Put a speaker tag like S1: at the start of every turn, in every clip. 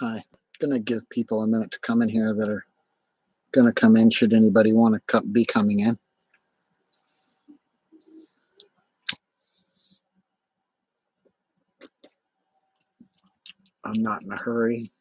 S1: Hi. Gonna give people a minute to come in here that are gonna come in. Should anybody want to be coming in? I'm not in a hurry.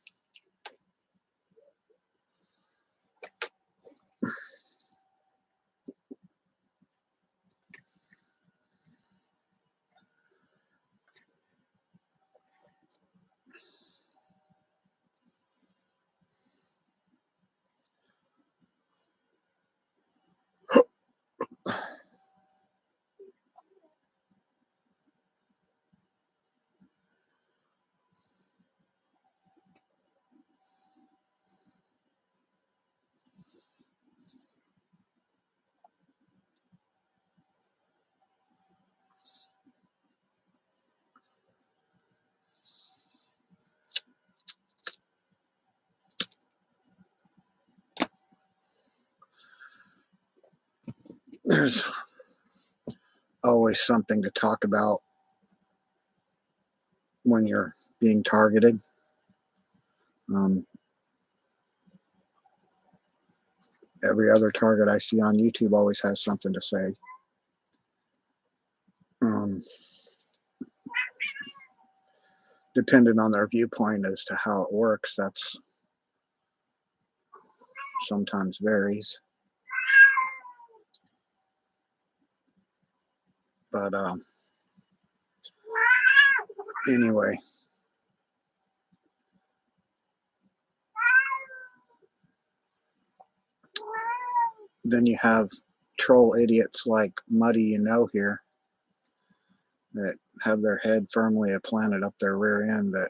S1: There's always something to talk about when you're being targeted. Um, every other target I see on YouTube always has something to say. Depending on their viewpoint as to how it works, that's sometimes varies. But anyway, then you have troll idiots like Muddy, here, that have their head firmly planted up their rear end that,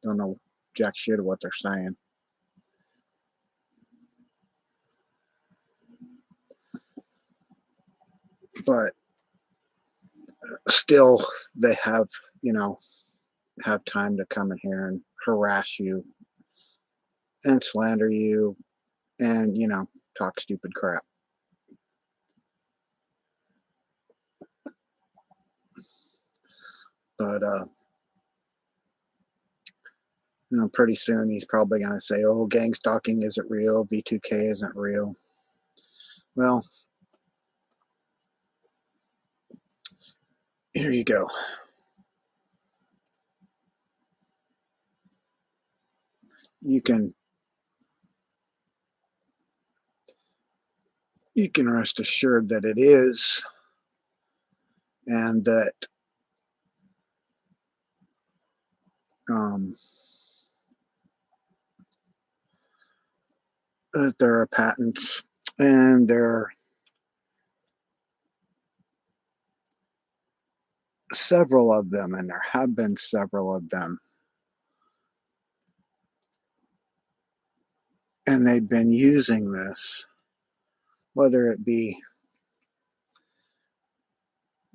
S1: don't know jack shit of what they're saying. But still, they have, have time to come in here and harass you and slander you and, talk stupid crap. But, pretty soon he's probably going to say, oh, gang stalking isn't real, V2K isn't real. Well, here you go. You can rest assured that it is, and that that there are patents, and there are several of them, and there have been several of them, and they've been using this, whether it be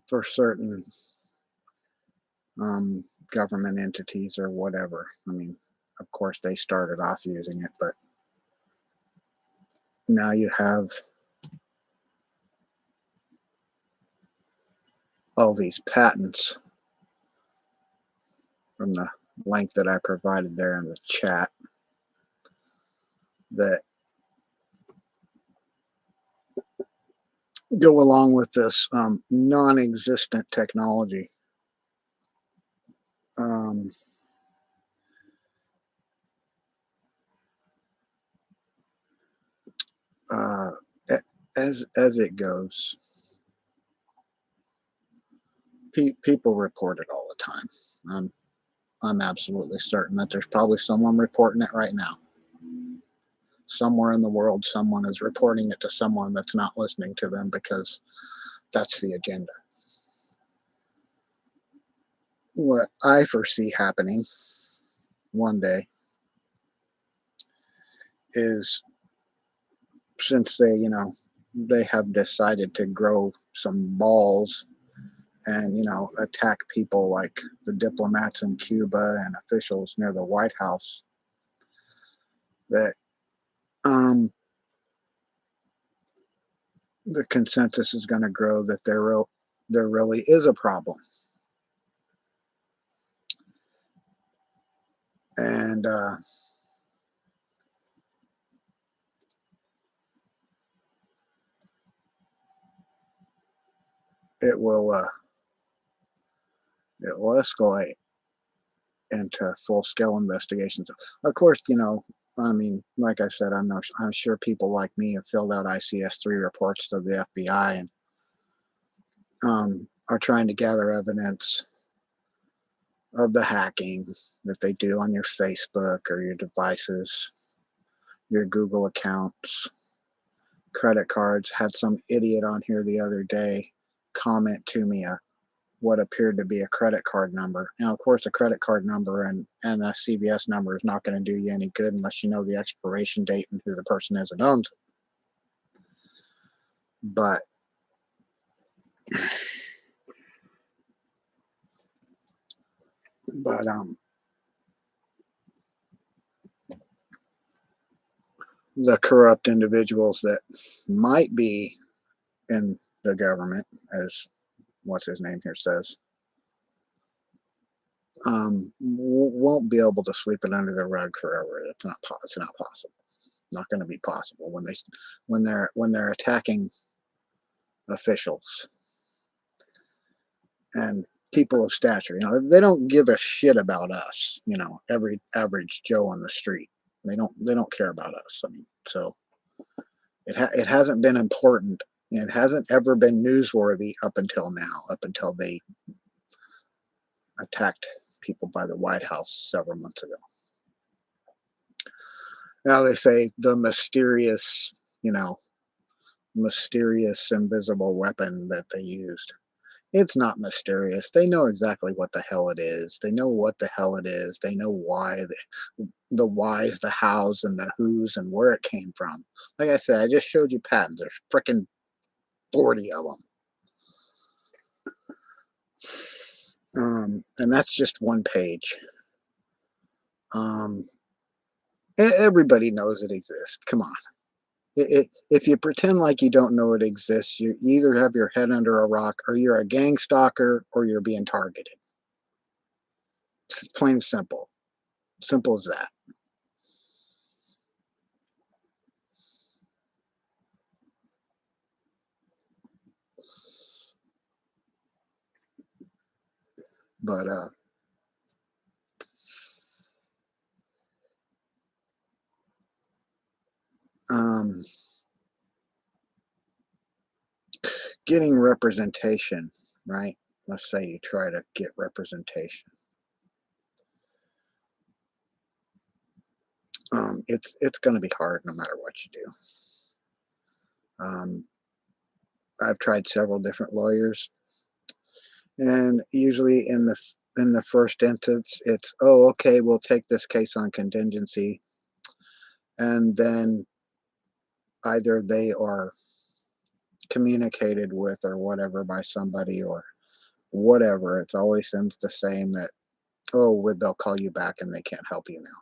S1: for certain government entities or whatever. I mean, of course they started off using it, but now you have all these patents from the link that I provided there in the chat that go along with this non-existent technology. As it goes, people report it all the time. I'm absolutely certain that there's probably someone reporting it right now. Somewhere in the world, someone is reporting it to someone that's not listening to them, because that's the agenda. What I foresee happening one day is, since they have decided to grow some balls and, attack people like the diplomats in Cuba and officials near the White House, that the consensus is going to grow that there really is a problem. And it will escalate into full-scale investigations. Of course, I mean, like I said, I'm sure people like me have filled out ICS-3 reports to the FBI and are trying to gather evidence of the hacking that they do on your Facebook or your devices, your Google accounts, credit cards. Had some idiot on here the other day comment to me what appeared to be a credit card number. Now, of course, a credit card number and a CVS number is not going to do you any good unless you know the expiration date and who the person is it owns. But the corrupt individuals that might be in the government, as what's his name here says, won't be able to sweep it under the rug forever. It's not possible. Not going to be possible when they're attacking officials and people of stature. They don't give a shit about us. Every average Joe on the street. They don't care about us. I mean, so it hasn't been important. It hasn't ever been newsworthy up until now. Up until they attacked people by the White House several months ago. Now they say the mysterious invisible weapon that they used. It's not mysterious. They know exactly what the hell it is. They know what the hell it is. They know why, the whys, the hows, and the whos, and where it came from. Like I said, I just showed you patents. There's freaking 40 of them. And that's just one page. Everybody knows it exists. Come on. If you pretend like you don't know it exists, you either have your head under a rock, or you're a gang stalker, or you're being targeted. It's plain and simple. Simple as that. But getting representation, right? Let's say you try to get representation. It's going to be hard no matter what you do. I've tried several different lawyers, and usually in the first instance, it's, oh, okay, we'll take this case on contingency, and then either they are communicated with or whatever by somebody or whatever. It always ends the same, that, oh, they'll call you back and they can't help you now,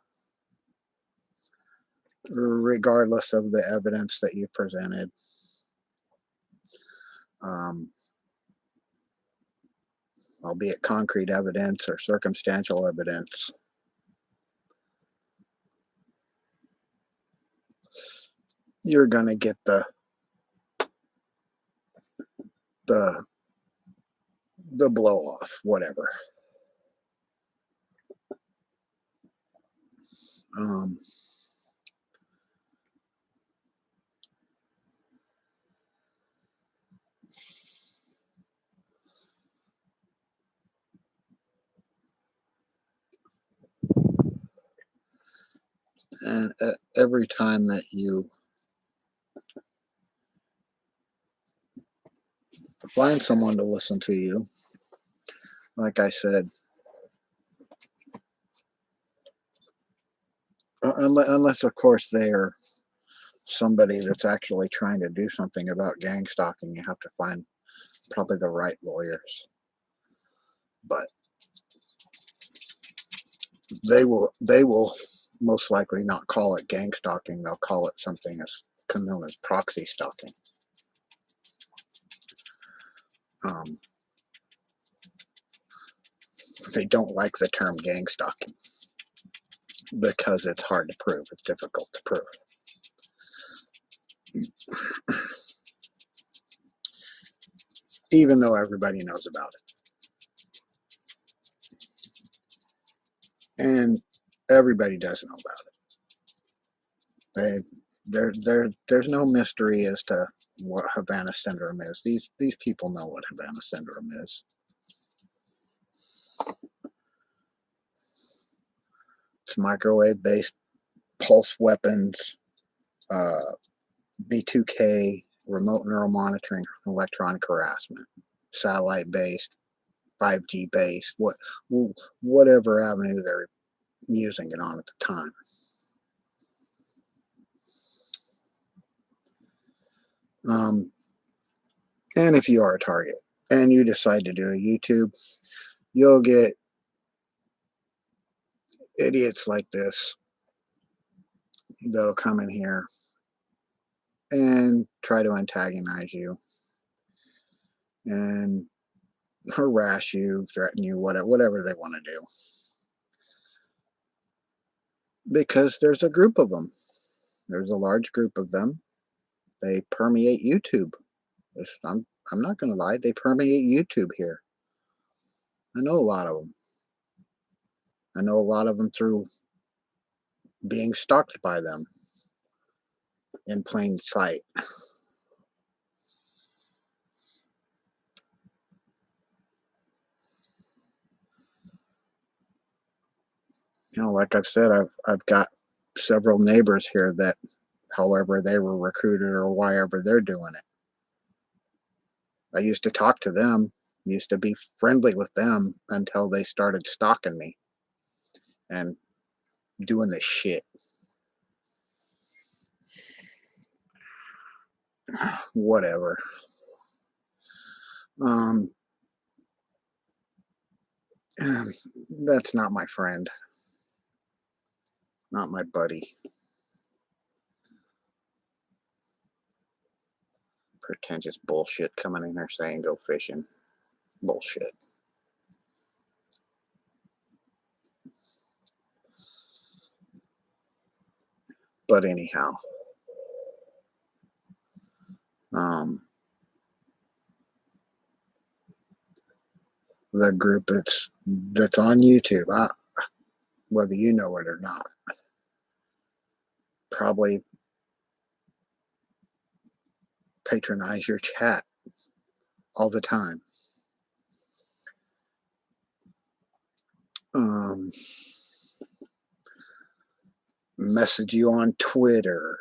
S1: regardless of the evidence that you presented. Albeit concrete evidence or circumstantial evidence. You're going to get the blow off, whatever. And every time that you find someone to listen to you, like I said, unless of course they're somebody that's actually trying to do something about gang stalking, you have to find probably the right lawyers. But they will most likely not call it gang stalking. They'll call it something as known as proxy stalking. They don't like the term gang stalking. because it's hard to prove. It's difficult to prove. Even though everybody knows about it. And everybody does know about it. There's no mystery as to what Havana syndrome is. These people know what Havana syndrome is. It's microwave-based pulse weapons, B2K, remote neural monitoring, electronic harassment, satellite-based, 5G-based, whatever avenue they're using it on at the time. And if you are a target and you decide to do a YouTube, you'll get idiots like this that'll come in here and try to antagonize you and harass you, threaten you, whatever they want to do. Because there's a group of them. There's a large group of them. They permeate YouTube. I'm not going to lie. They permeate YouTube here. I know a lot of them. I know a lot of them through being stalked by them in plain sight. Like I've said, I've got several neighbors here that, however they were recruited or whyever they're doing it. I used to talk to them, used to be friendly with them until they started stalking me and doing this shit. Whatever. That's not my friend. Not my buddy. Pretentious bullshit coming in here saying go fishing. Bullshit. But anyhow. The group that's on YouTube, whether you know it or not, probably patronize your chat all the time. Message you on Twitter,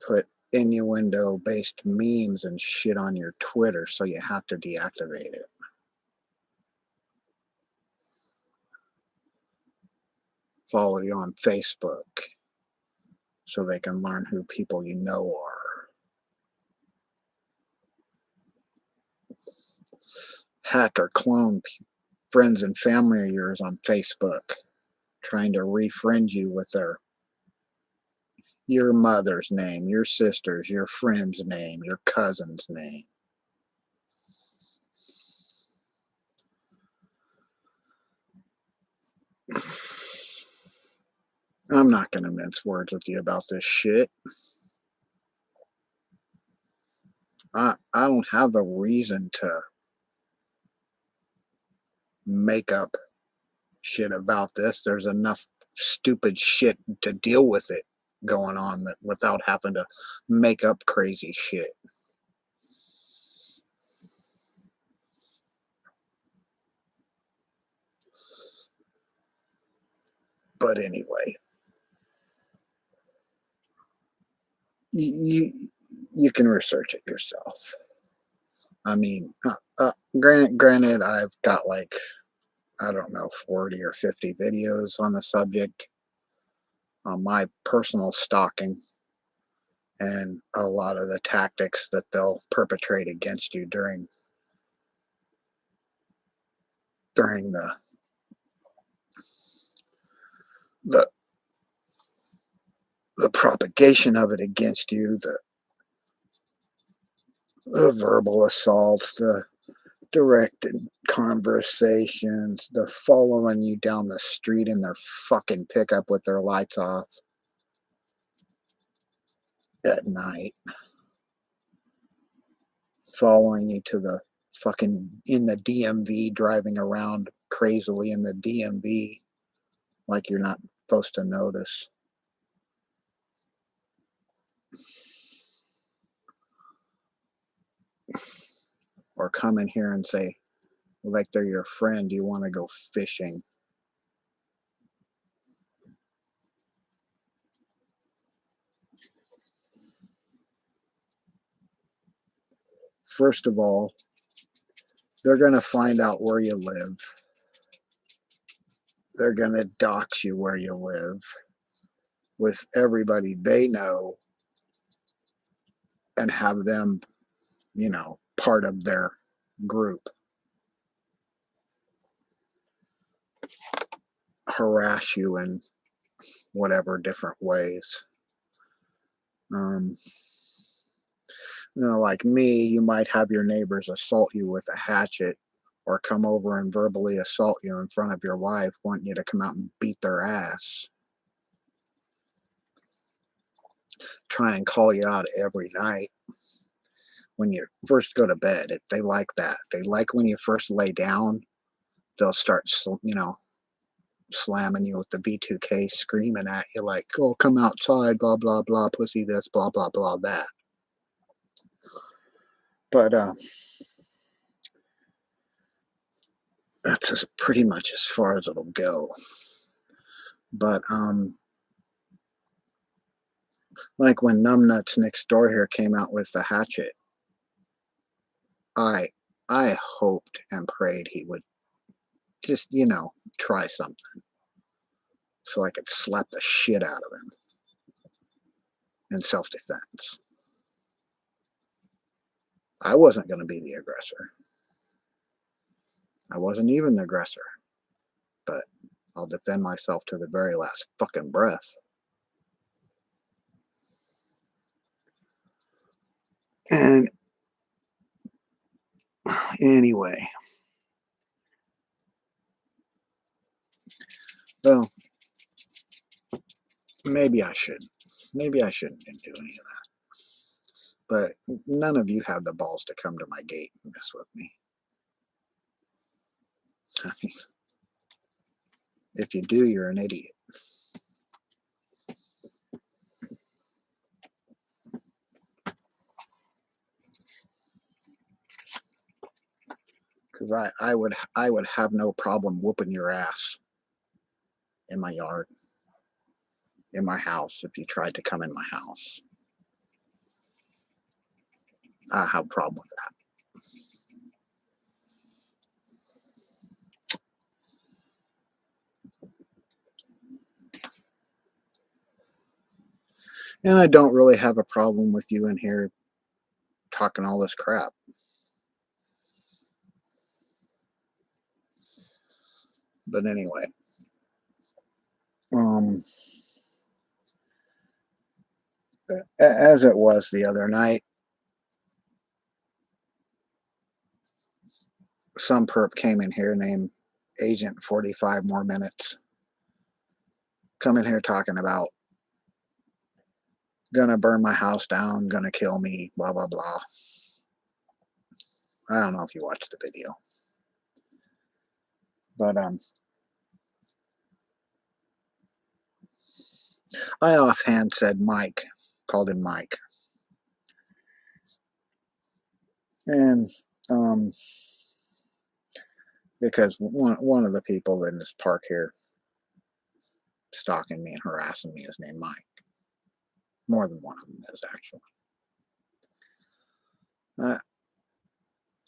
S1: put innuendo based memes and shit on your Twitter so you have to deactivate it. Follow you on Facebook so they can learn who people you know are. Hack or clone friends and family of yours on Facebook, trying to refriend you with your mother's name, your sister's, your friend's name, your cousin's name. I'm not going to mince words with you about this shit. I don't have a reason to make up shit about this. There's enough stupid shit to deal with it going on that without having to make up crazy shit. But anyway, you can research it yourself. I mean, granted, I've got like, I don't know, 40 or 50 videos on the subject on my personal stalking and a lot of the tactics that they'll perpetrate against you during the propagation of it against you, the verbal assaults, the directed conversations, the following you down the street in their fucking pickup with their lights off at night, following you to the fucking in the DMV, driving around crazily in the DMV like you're not supposed to notice. Or come in here and say, like they're your friend, do you want to go fishing? First of all, they're going to find out where you live. They're going to dox you where you live with everybody they know and have them, part of their group. Harass you in whatever different ways. Like me, you might have your neighbors assault you with a hatchet or come over and verbally assault you in front of your wife, wanting you to come out and beat their ass. Try and call you out every night when you first go to bed. They like that. They like when you first lay down, they'll start, slamming you with the B2K, screaming at you like, oh, come outside, blah, blah, blah, pussy this, blah, blah, blah, that. But that's pretty much as far as it'll go. But like when Numbnuts next door here came out with the hatchet, I hoped and prayed he would just, try something so I could slap the shit out of him in self-defense. I wasn't going to be the aggressor. I wasn't even the aggressor. But I'll defend myself to the very last fucking breath. And anyway, well, maybe I shouldn't. Maybe I shouldn't do any of that. But none of you have the balls to come to my gate and mess with me. I mean, if you do, you're an idiot. Because I would have no problem whooping your ass in my yard, in my house, if you tried to come in my house. I have a problem with that. And I don't really have a problem with you in here talking all this crap. But anyway, as it was the other night, some perp came in here named Agent 45 More Minutes. Come in here talking about gonna burn my house down, gonna kill me, blah, blah, blah. I don't know if you watched the video. But I offhand said Mike, called him Mike. And because one of the people in this park here stalking me and harassing me is named Mike. More than one of them is, actually.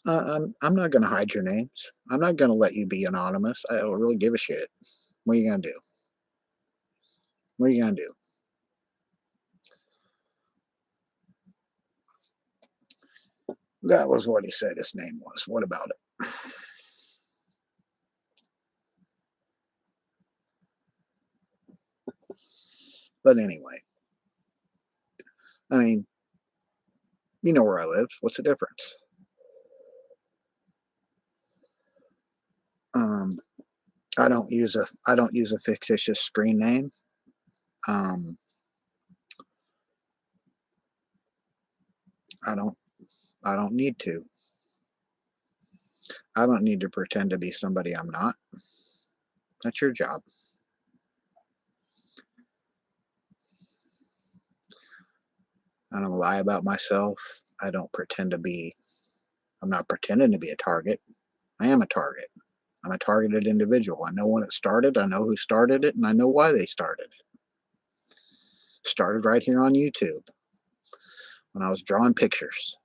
S1: I'm not going to hide your names. I'm not going to let you be anonymous. I don't really give a shit. What are you going to do? What are you going to do? That was what he said his name was. What about it? But anyway, I mean, you know where I live. What's the difference? Um, I don't use a fictitious screen name. Um, I don't I don't need to. I don't need to pretend to be somebody I'm not. That's your job. I don't lie about myself. I don't pretend to be. I'm not pretending to be a target. I am a target. I'm a targeted individual. I know when it started. I know who started it, and I know why they started it. Started right here on YouTube when I was drawing pictures.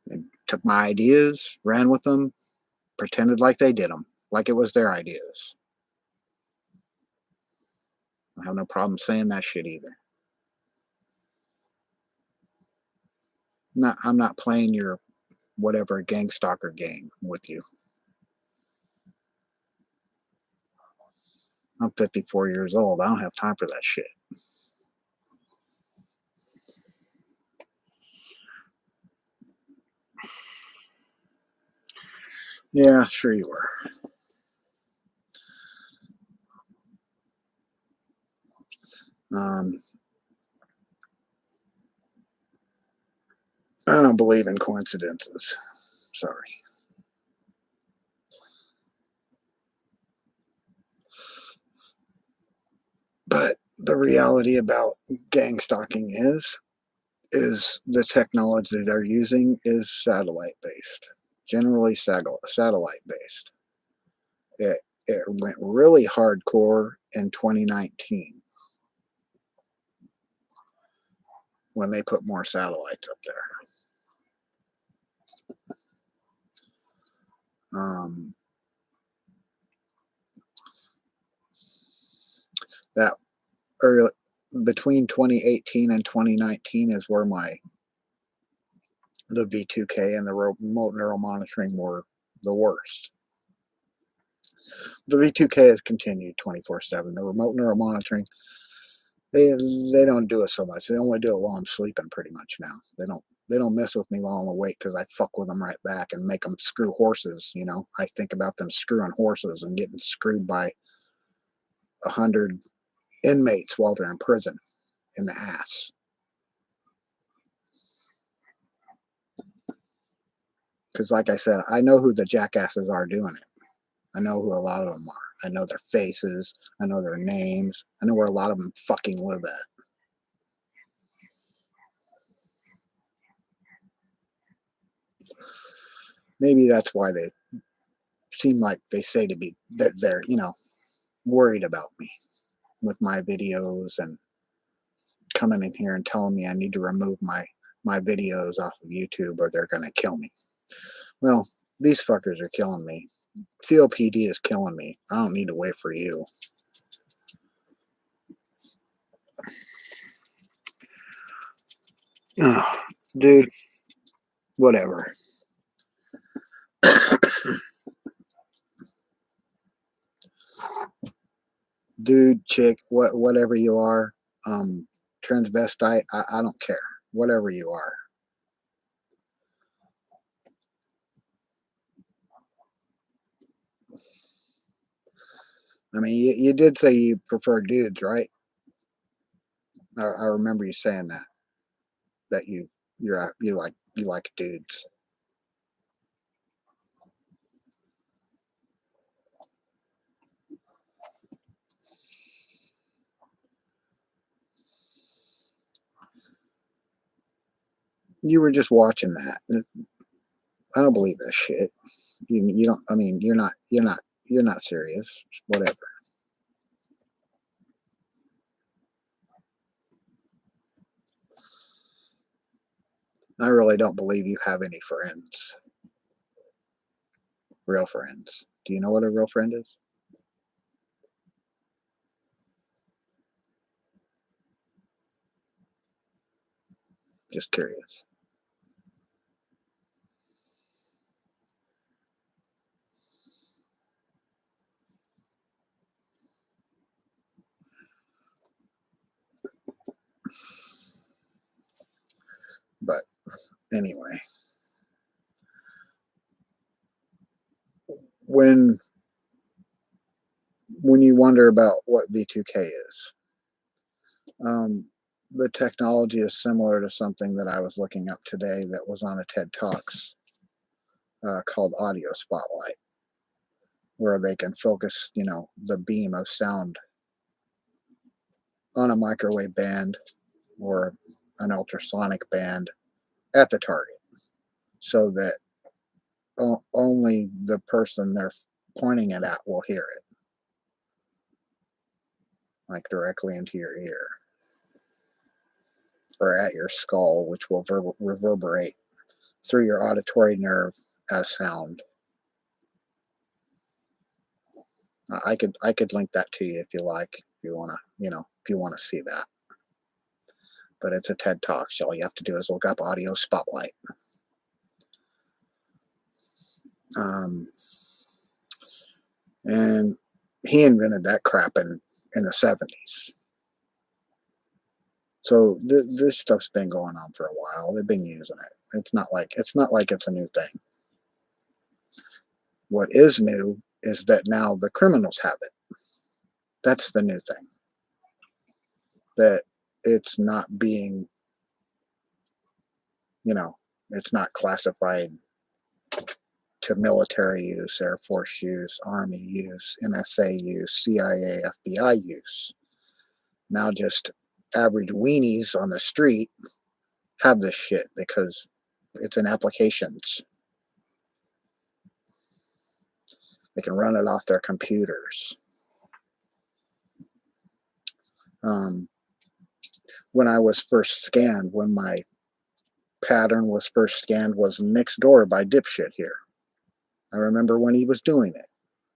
S1: They took my ideas, ran with them, pretended like they did them, like it was their ideas. I have no problem saying that shit either. I'm not playing your whatever gang stalker game with you. I'm 54 years old. I don't have time for that shit. Yeah, sure you were. Um, I don't believe in coincidences. Sorry. But the reality about gang stalking is the technology they're using is satellite based. Generally satellite based. It went really hardcore in 2019 when they put more satellites up there. Um, that early between 2018 and 2019 is where the V2K and the remote neural monitoring were the worst. The V2K has continued 24/7. The remote neural monitoring, they don't do it so much. They only do it while I'm sleeping, pretty much now. They don't mess with me while I'm awake because I fuck with them right back and make them screw horses. I think about them screwing horses and getting screwed by 100 inmates while they're in prison in the ass. Because, like I said, I know who the jackasses are doing it. I know who a lot of them are. I know their faces. I know their names. I know where a lot of them fucking live at. Maybe that's why they seem like they say to be that they're worried about me with my videos and coming in here and telling me I need to remove my videos off of YouTube or they're gonna kill me. Well, these fuckers are killing me. COPD is killing me. I don't need to wait for you. Oh, dude, whatever. Dude, chick, whatever you are, um, transvestite, I don't care. Whatever you are. I mean, you did say you prefer dudes, right? I remember you saying that you like dudes. You were just watching that. I don't believe that shit. You don't. I mean, you're not serious. Whatever. I really don't believe you have any friends, real friends. Do you know what a real friend is? Just curious. But anyway, when you wonder about what V2K is, um, the technology is similar to something that I was looking up today that was on a TED Talks called Audio Spotlight, where they can focus, the beam of sound on a microwave band or an ultrasonic band at the target, so that only the person they're pointing it at will hear it, like directly into your ear or at your skull, which will reverberate through your auditory nerve as sound. I could link that to you if you like, if you wanna, if you wanna see that. But it's a TED Talk, so all you have to do is look up Audio Spotlight. Um, and he invented that crap in the 70s. So this stuff's been going on for a while. They've been using it. It's not like it's a new thing. What is new is that now the criminals have it. That's the new thing. That it's not being, it's not classified to military use, Air Force use, Army use, NSA use, CIA, FBI use. Now just average weenies on the street have this shit because it's in applications. They can run it off their computers. Um, when I was first scanned, when my pattern was first scanned, was Next Door by Dipshit here. I remember when he was doing it.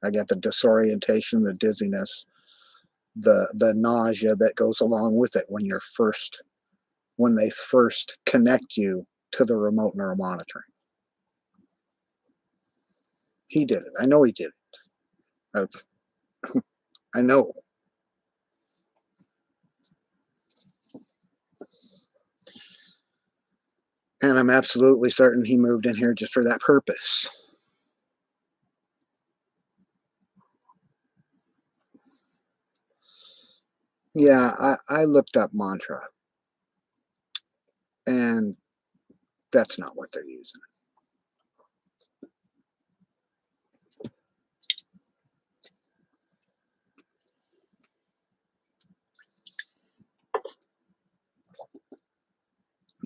S1: I got the disorientation, the dizziness, the nausea that goes along with it when they first connect you to the remote neuromonitoring. He did it. I know he did it. I know. And I'm absolutely certain he moved in here just for that purpose. Yeah, I looked up mantra, and that's not what they're using.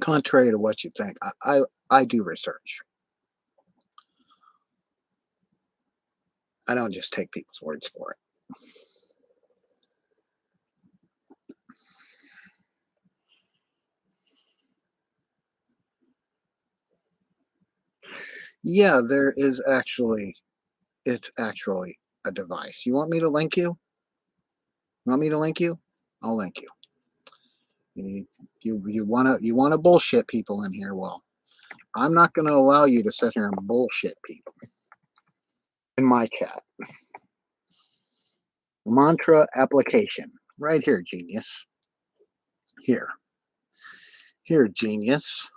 S1: Contrary to what you think, I do research. I don't just take people's words for it. Yeah, it's actually a device. You want me to link you? Want me to link you? I'll link you. You wanna bullshit people in here? Well, I'm not gonna allow you to sit here and bullshit people in my chat. Mantra application. Right here, genius. Here. Here, genius.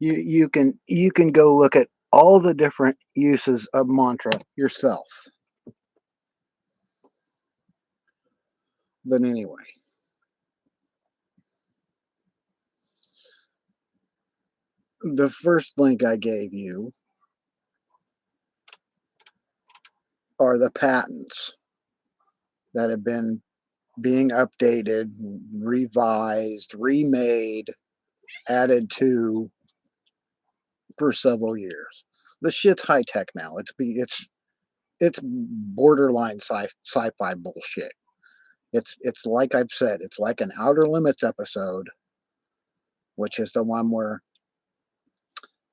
S1: You can go look at all the different uses of mantra yourself. But anyway, the first link I gave you are the patents that have been being updated, revised, remade, added to for several years. The shit's high tech now. It's borderline sci-fi bullshit. It's like I've said, it's like an Outer Limits episode, which is the one where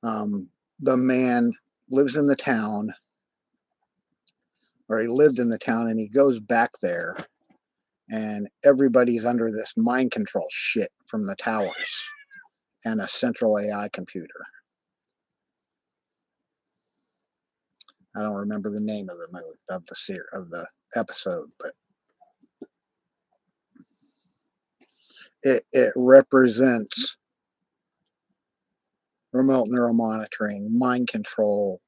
S1: the man lives in the town, or he lived in the town, and he goes back there, and everybody's under this mind control shit from the towers and a central AI computer. I don't remember the name of the movie of the episode, but it represents remote neural monitoring, mind control,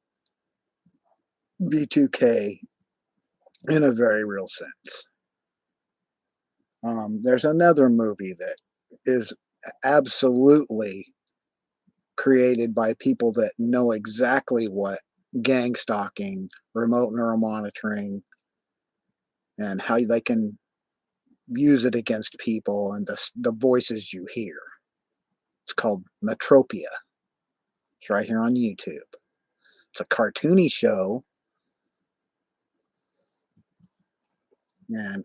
S1: V2K in a very real sense. There's another movie that is absolutely created by people that know exactly what gang stalking, remote neural monitoring, and how they can use it against people and the voices you hear. It's called Metropia. It's right here on YouTube. It's a cartoony show, and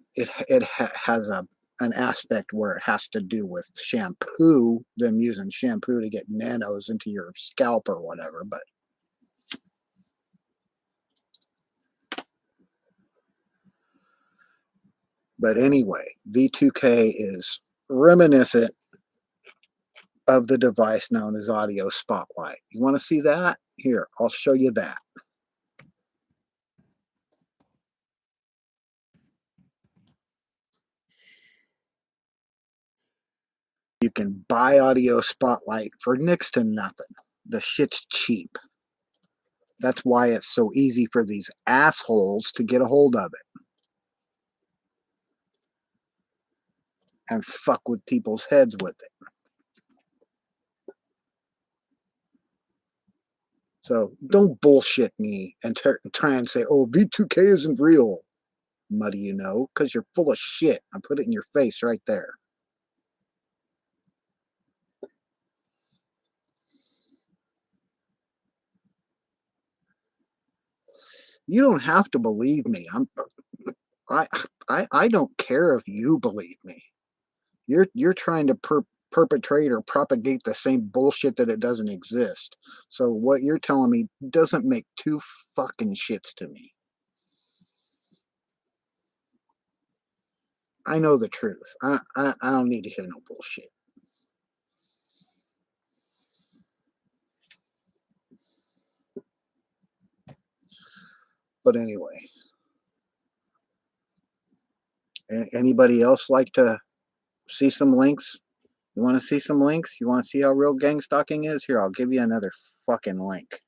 S1: has an aspect where it has to do with shampoo, them using shampoo to get nanos into your scalp or whatever. But anyway, V2K is reminiscent of the device known as Audio Spotlight. You want to see that? Here, I'll show you that. You can buy Audio Spotlight for next to nothing. The shit's cheap. That's why it's so easy for these assholes to get a hold of it and fuck with people's heads with it. So don't bullshit me and try and say, oh, V2K isn't real. Muddy, you know, because you're full of shit. I put it in your face right there. You don't have to believe me. I I don't care if you believe me. You're trying to perpetrate or propagate the same bullshit that it doesn't exist. So what you're telling me doesn't make two fucking shits to me. I know the truth. I don't need to hear no bullshit. But anyway, anybody else like to see some links? You want to see some links? You want to see how real gang stalking is? Here, I'll give you another fucking link.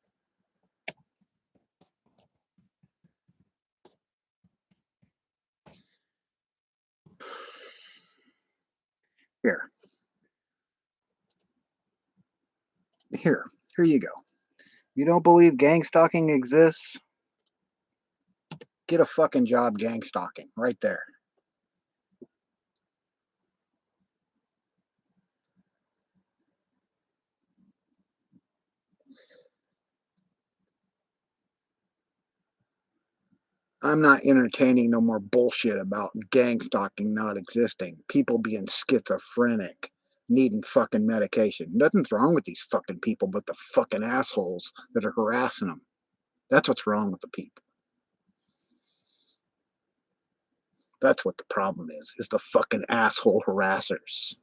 S1: Here. Here. Here you go. You don't believe gang stalking exists? Get a fucking job gang stalking right there. I'm not entertaining no more bullshit about gang stalking not existing. People being schizophrenic, needing fucking medication. Nothing's wrong with these fucking people but the fucking assholes that are harassing them. That's what's wrong with the people. That's what the problem is the fucking asshole harassers.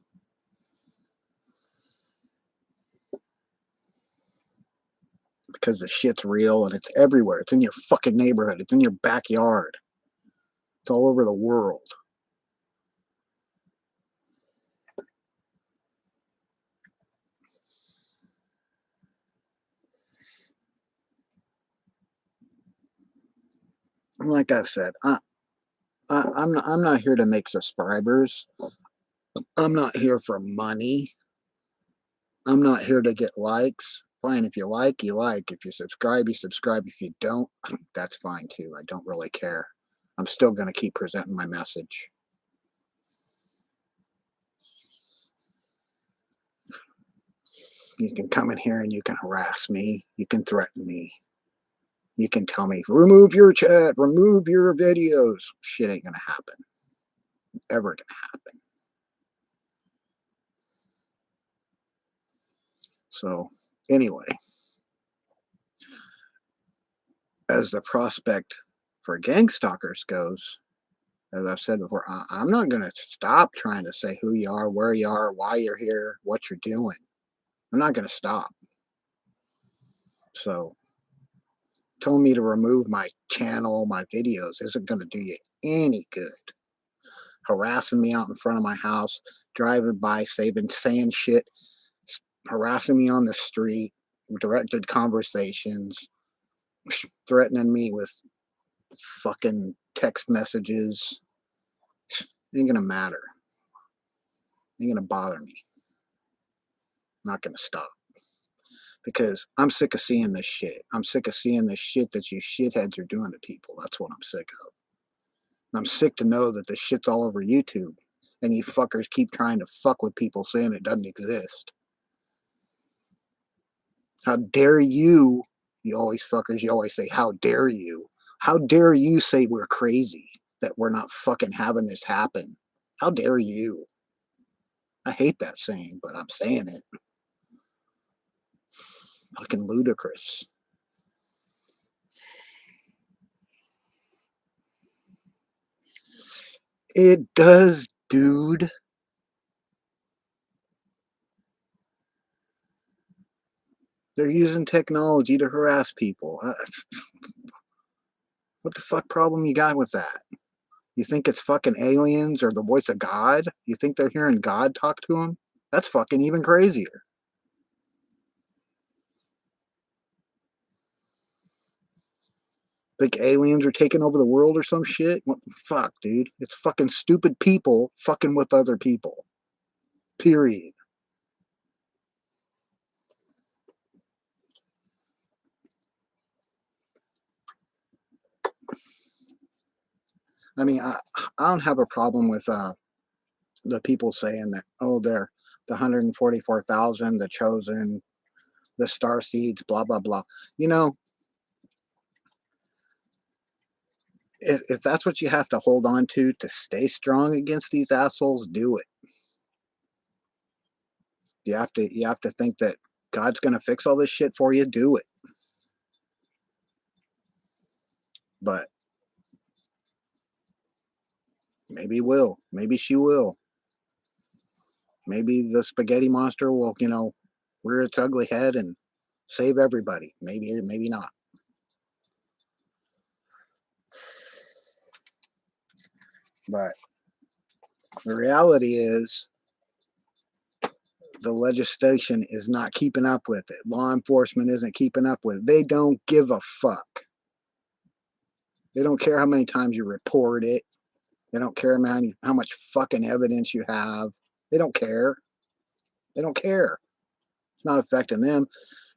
S1: Because the shit's real and it's everywhere. It's in your fucking neighborhood. It's in your backyard. It's all over the world. Like I've said, I'm not here to make subscribers. I'm not here for money. I'm not here to get likes. Fine, if you like, you like. If you subscribe, you subscribe. If you don't, that's fine too. I don't really care. I'm still going to keep presenting my message. You can come in here and you can harass me. You can threaten me. You can tell me, remove your chat, remove your videos. Shit ain't going to happen. Ever going to happen. So, anyway, as the prospect for gang stalkers goes, as I've said before, I'm not going to stop trying to say who you are, where you are, why you're here, what you're doing. I'm not going to stop. So, telling me to remove my channel, my videos, isn't going to do you any good. harassing me out in front of my house, driving by, saying shit, harassing me on the street, directed conversations, threatening me with fucking text messages. Ain't gonna matter. Ain't gonna bother me. Not gonna stop. Because I'm sick of seeing this shit. I'm sick of seeing this shit that you shitheads are doing to people. That's what I'm sick of. I'm sick to know that this shit's all over YouTube. And you fuckers keep trying to fuck with people saying it doesn't exist. How dare you? You always fuckers, you always say, how dare you? How dare you say we're crazy, that we're not fucking having this happen? How dare you? I hate that saying, but I'm saying it. Fucking ludicrous. It does, dude. They're using technology to harass people. What the fuck problem you got with that? You think it's fucking aliens or the voice of God? You think they're hearing God talk to them? That's fucking even crazier. Think aliens are taking over the world or some shit? What the fuck, dude? It's fucking stupid people fucking with other people. Period. I mean, I don't have a problem with the people saying that, oh, they're the 144,000, the chosen, the star seeds, blah, blah, blah. You know, if that's what you have to hold on to stay strong against these assholes, do it. You have to think that God's gonna fix all this shit for you, do it. But maybe he will. Maybe she will. Maybe the spaghetti monster will, rear its ugly head and save everybody. Maybe, maybe not. But the reality is the legislation is not keeping up with it. Law enforcement isn't keeping up with it. They don't give a fuck. They don't care how many times you report it. They don't care how much fucking evidence you have. They don't care. They don't care. It's not affecting them.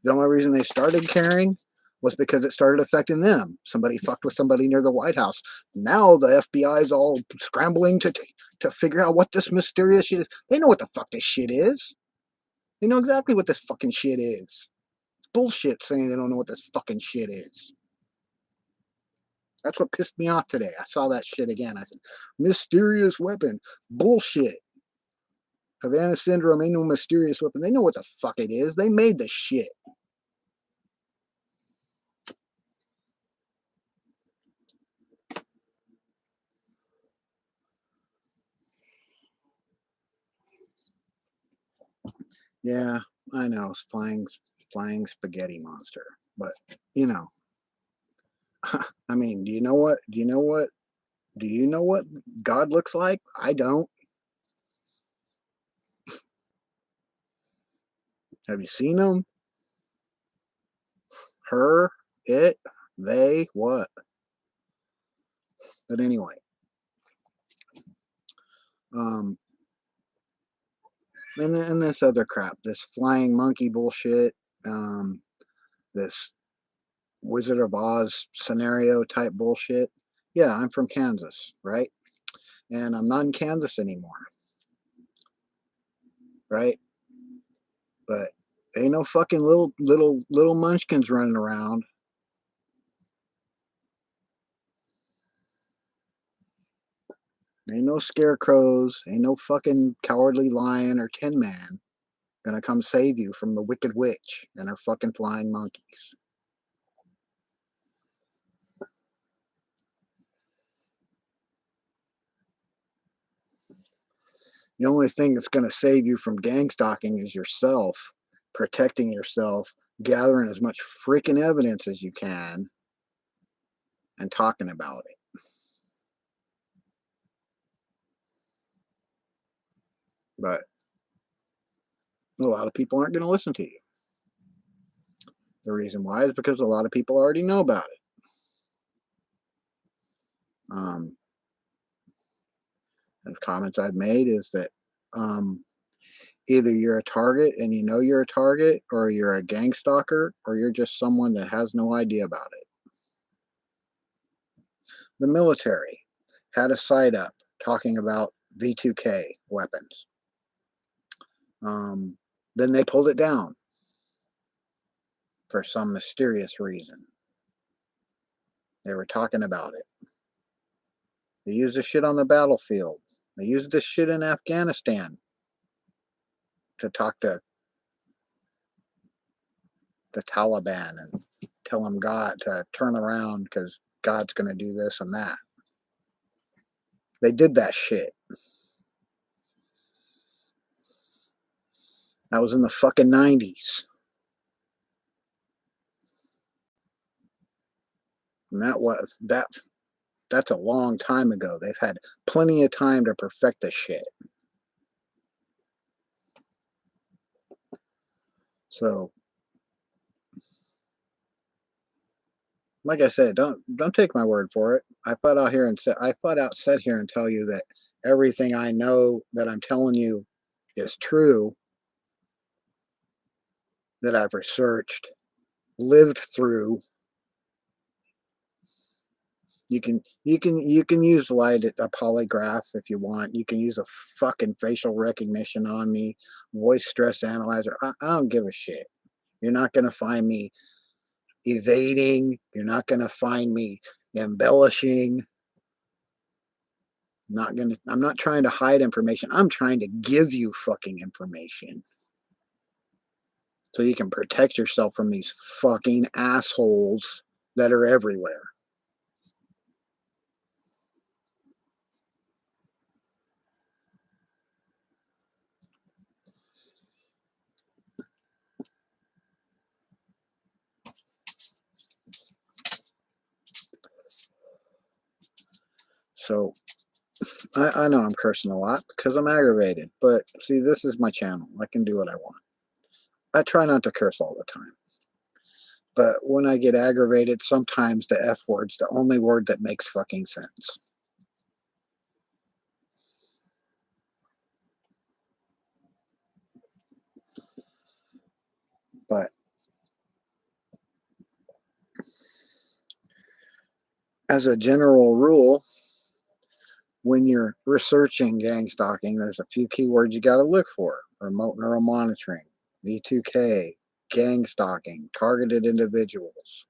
S1: The only reason they started caring was because it started affecting them. Somebody fucked with somebody near the White House. Now the FBI is all scrambling to figure out what this mysterious shit is. They know what the fuck this shit is. They know exactly what this fucking shit is. It's bullshit saying they don't know what this fucking shit is. That's what pissed me off today. I saw that shit again. I said, mysterious weapon. Bullshit. Havana syndrome ain't no mysterious weapon. They know what the fuck it is. They made the shit. Yeah, I know. It's flying spaghetti monster. But you know, I mean, do you know what? Do you know what? Do you know what God looks like? I don't. Have you seen him? Her, it, they, what? But anyway, um, and this other crap, this flying monkey bullshit, this Wizard of Oz scenario type bullshit. Yeah, I'm from Kansas, right? And I'm not in Kansas anymore, right? But ain't no fucking little munchkins running around. Ain't no scarecrows. Ain't no fucking cowardly lion or tin man gonna come save you from the wicked witch and her fucking flying monkeys. The only thing that's gonna save you from gang stalking is yourself, protecting yourself, gathering as much freaking evidence as you can, and talking about it. But a lot of people aren't going to listen to you. The reason why is because a lot of people already know about it. Um, the comments I've made is that um, either you're a target and you know you're a target, or you're a gang stalker, or you're just someone that has no idea about it. The military had a site up talking about V2K weapons. Um, then they pulled it down for some mysterious reason. They were talking about it. They used this shit on the battlefield. They used this shit in Afghanistan to talk to the Taliban and tell them God to turn around because God's going to do this and that. They did that shit. That was in the fucking 90s. And that's a long time ago. They've had plenty of time to perfect this shit. So, like I said, don't take my word for it. I flat out said here and tell you that everything I know that I'm telling you is true, that I've researched, lived through. You can use a polygraph if you want. You can use a fucking facial recognition on me, voice stress analyzer. I don't give a shit. You're not gonna find me evading. You're not gonna find me embellishing. I'm not trying to hide information. I'm trying to give you fucking information. So you can protect yourself from these fucking assholes that are everywhere. So I know I'm cursing a lot because I'm aggravated, but see, this is my channel. I can do what I want. I try not to curse all the time. But when I get aggravated, sometimes the F word's the only word that makes fucking sense. But as a general rule, when you're researching gang stalking, there's a few keywords you got to look for: remote neural monitoring, V2K, gang stalking, targeted individuals.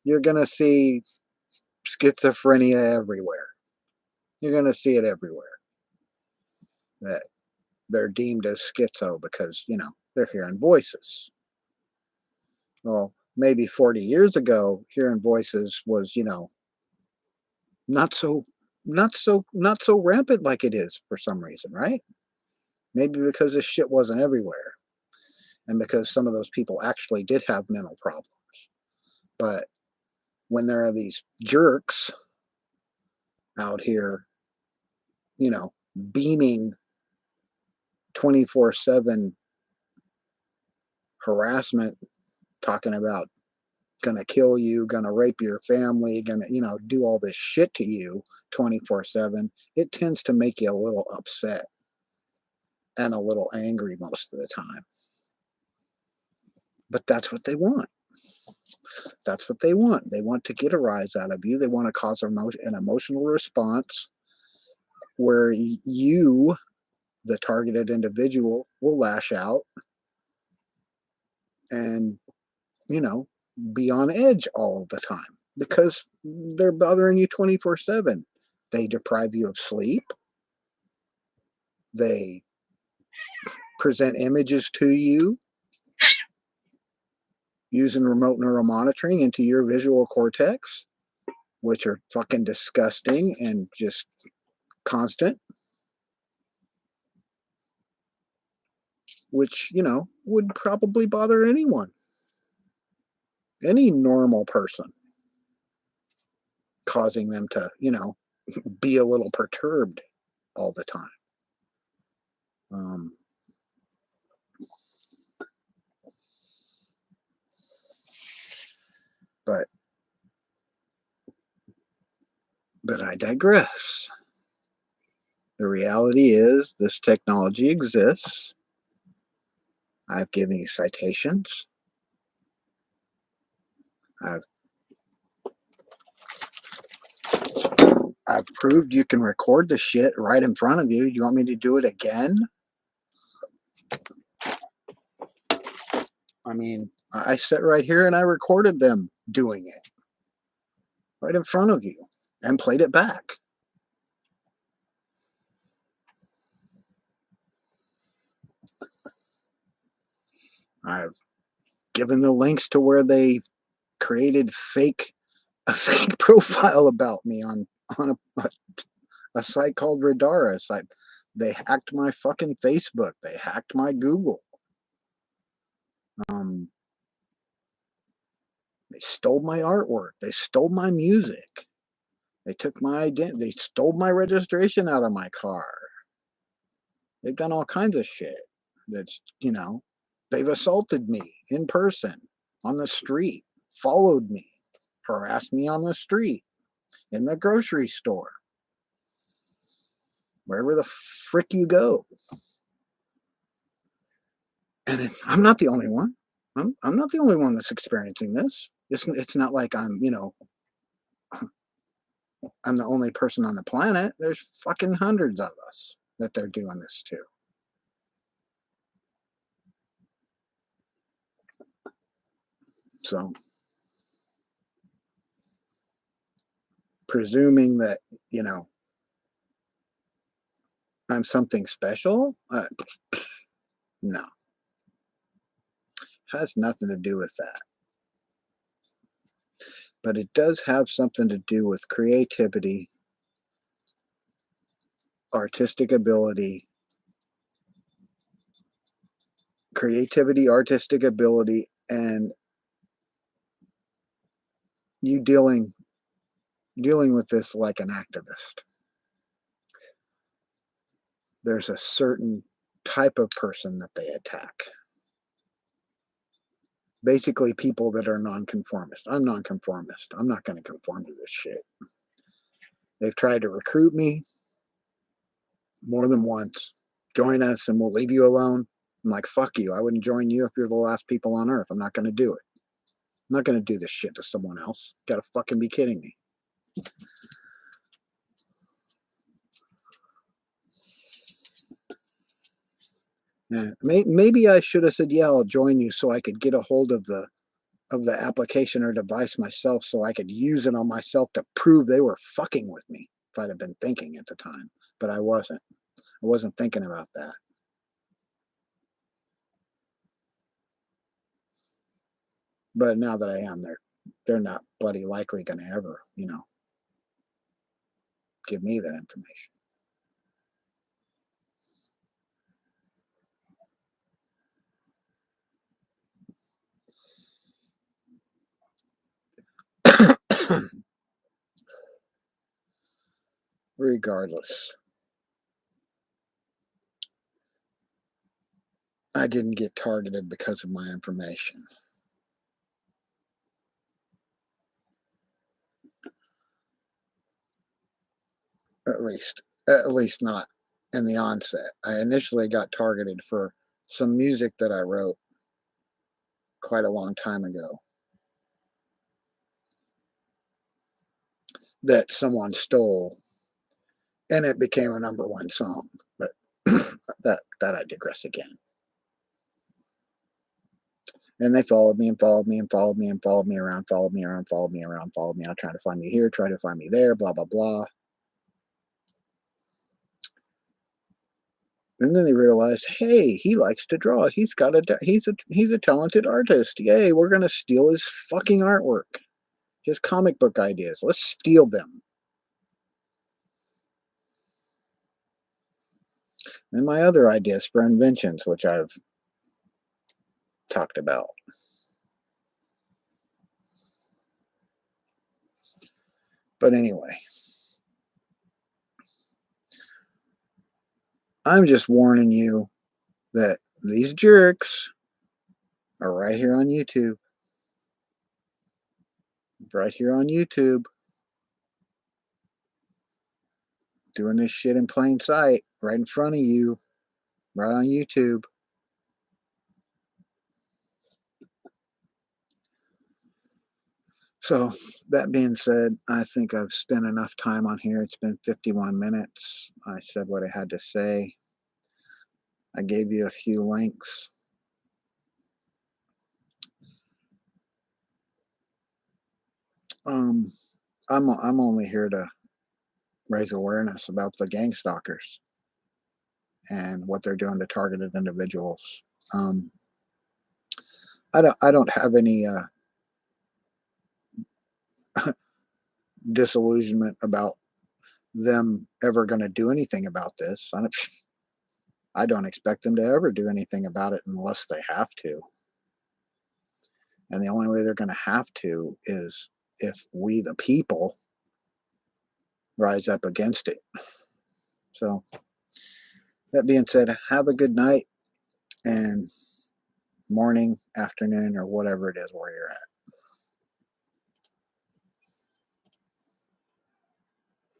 S1: You're going to see schizophrenia everywhere. You're going to see it everywhere. That they're deemed as schizo because, they're hearing voices. Well, maybe 40 years ago, hearing voices was, not so not so rampant like it is for some reason, right? Maybe because this shit wasn't everywhere, and because some of those people actually did have mental problems. But when there are these jerks out here, you know, beaming 24/7 harassment, talking about gonna kill you, gonna rape your family, gonna, do all this shit to you 24/7, it tends to make you a little upset and a little angry most of the time. But that's what they want. That's what they want. They want to get a rise out of you. They want to cause an emotional response where you, the targeted individual, will lash out and, you know, be on edge all the time because they're bothering you 24/7. They deprive you of sleep. They present images to you using remote neural monitoring into your visual cortex, which are fucking disgusting and just constant, which, would probably bother anyone, any normal person, causing them to, be a little perturbed all the time. I digress. The reality is this technology exists. I've given you citations. I've I've proved you can record the shit right in front of you. You want me to do it again? I mean, I sat right here and I recorded them doing it right in front of you and played it back. I've given the links to where they created a fake profile about me on a site called Radaris. They hacked my fucking Facebook. They hacked my Google. Um, they stole my artwork. They stole my music. They took my identity. They stole my registration out of my car. They've done all kinds of shit. That's, they've assaulted me in person, on the street, followed me, harassed me on the street, in the grocery store, wherever the frick you go. And I'm not the only one. I'm not the only one that's experiencing this. It's not like I'm the only person on the planet. There's fucking hundreds of us that they're doing this to. So, presuming that, I'm something special, no, has nothing to do with that. But it does have something to do with creativity, artistic ability, and you dealing with this like an activist. There's a certain type of person that they attack. Basically, people that are nonconformist. I'm nonconformist. I'm not going to conform to this shit. They've tried to recruit me more than once. Join us and we'll leave you alone. I'm like, fuck you. I wouldn't join you if you're the last people on earth. I'm not going to do it. I'm not going to do this shit to someone else. Gotta fucking be kidding me. Yeah, maybe I should have said, yeah, I'll join you so I could get a hold of the application or device myself so I could use it on myself to prove they were fucking with me if I'd have been thinking at the time. But I wasn't. I wasn't thinking about that. But now that I am, they're not bloody likely going to ever, give me that information. Regardless, I didn't get targeted because of my information. At least not in the onset. I initially got targeted for some music that I wrote quite a long time ago that someone stole, and it became a number one song. But that I digress again. And they followed me and followed me and followed me and followed me around, followed me around, followed me around, followed me out, trying to find me here, try to find me there, blah blah blah. And then they realized, hey, he likes to draw. He's a talented artist. Yay, we're gonna steal his fucking artwork, his comic book ideas. Let's steal them. And my other ideas for inventions, which I've talked about. But anyway, I'm just warning you that these jerks are right here on YouTube. Right here on YouTube. doing this shit in plain sight, right in front of you, right on YouTube. So that being said, I think I've spent enough time on here. It's been 51 minutes. I said what I had to say. I gave you a few links. Um, I'm only here to raise awareness about the gang stalkers and what they're doing to targeted individuals. Um, I don't have any disillusionment about them ever going to do anything about this. I don't expect them to ever do anything about it unless they have to. And the only way they're going to have to is if we, the people, rise up against it. So, that being said, have a good night and morning, afternoon, or whatever it is where you're at.